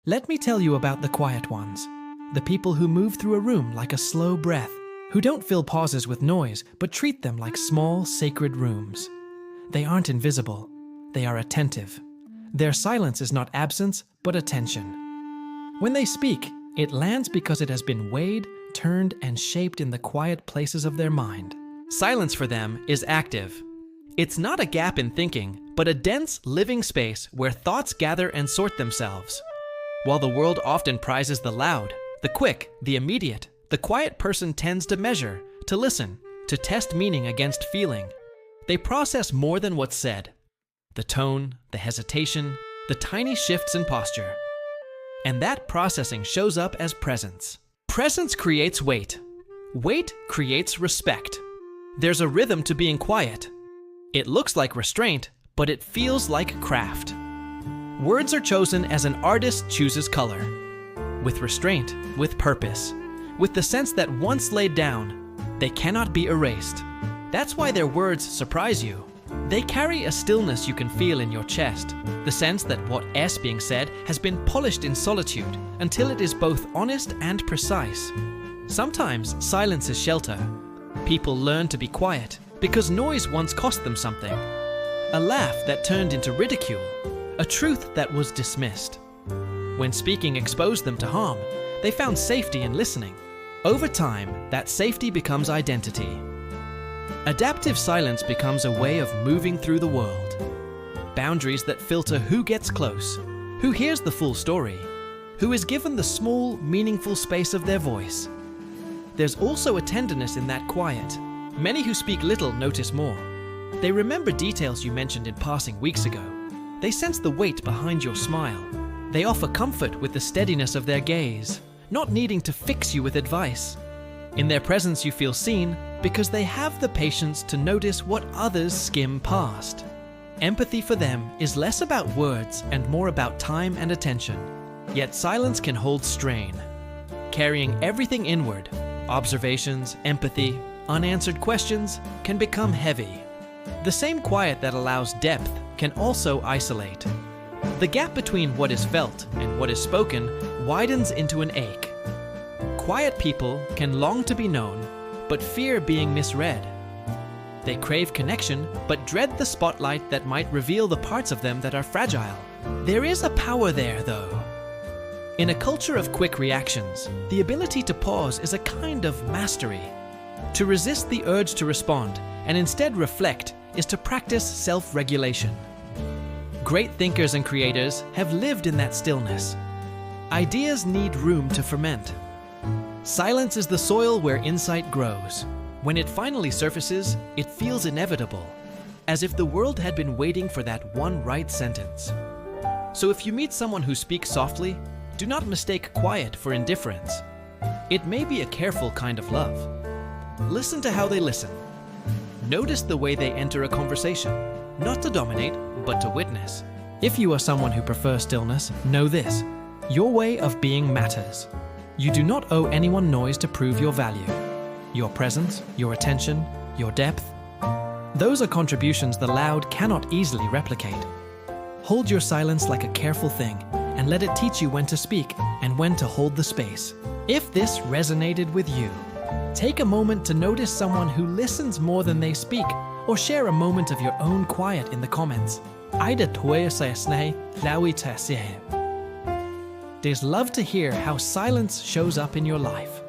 Let me tell you about the quiet ones. The people who move through a room like a slow breath, who don't fill pauses with noise, but treat them like small, sacred rooms. They aren't invisible. They are attentive. Their silence is not absence, but attention. When they speak, it lands because it has been weighed, turned, and shaped in the quiet places of their mind. Silence for them is active. It's not a gap in thinking, but a dense, living space where thoughts gather and sort themselves. While the world often prizes the loud, the quick, the immediate, the quiet person tends to measure, to listen, to test meaning against feeling. They process more than what's said. The tone, the hesitation, the tiny shifts in posture. And that processing shows up as presence. Presence creates weight. Weight creates respect. There's a rhythm to being quiet. It looks like restraint, but it feels like craft. Words are chosen as an artist chooses color. With restraint, with purpose, with the sense that once laid down, they cannot be erased. That's why their words surprise you. They carry a stillness you can feel in your chest, the sense that what is being said has been polished in solitude until it is both honest and precise. Sometimes silence is shelter. People learn to be quiet because noise once cost them something. A laugh that turned into ridicule, a truth that was dismissed. When speaking exposed them to harm, they found safety in listening. Over time, that safety becomes identity. Adaptive silence becomes a way of moving through the world. Boundaries that filter who gets close, who hears the full story, who is given the small, meaningful space of their voice. There's also a tenderness in that quiet. Many who speak little notice more. They remember details you mentioned in passing weeks ago. They sense the weight behind your smile. They offer comfort with the steadiness of their gaze, not needing to fix you with advice. In their presence you feel seen because they have the patience to notice what others skim past. Empathy for them is less about words and more about time and attention. Yet silence can hold strain, carrying everything inward. Observations, empathy, unanswered questions can become heavy. The same quiet that allows depth can also isolate. The gap between what is felt and what is spoken widens into an ache. Quiet people can long to be known, but fear being misread. They crave connection, but dread the spotlight that might reveal the parts of them that are fragile. There is a power there, though. In a culture of quick reactions, the ability to pause is a kind of mastery. To resist the urge to respond and instead reflect is to practice self-regulation. Great thinkers and creators have lived in that stillness. Ideas need room to ferment. Silence is the soil where insight grows. When it finally surfaces, it feels inevitable, as if the world had been waiting for that one right sentence. So if you meet someone who speaks softly, do not mistake quiet for indifference. It may be a careful kind of love. Listen to how they listen. Notice the way they enter a conversation, not to dominate, but to witness. If you are someone who prefers stillness, know this: your way of being matters. You do not owe anyone noise to prove your value. Your presence, your attention, your depth, those are contributions the loud cannot easily replicate. Hold your silence like a careful thing, and let it teach you when to speak and when to hold the space. If this resonated with you, take a moment to notice someone who listens more than they speak, or share a moment of your own quiet in the comments. There's love to hear how silence shows up in your life.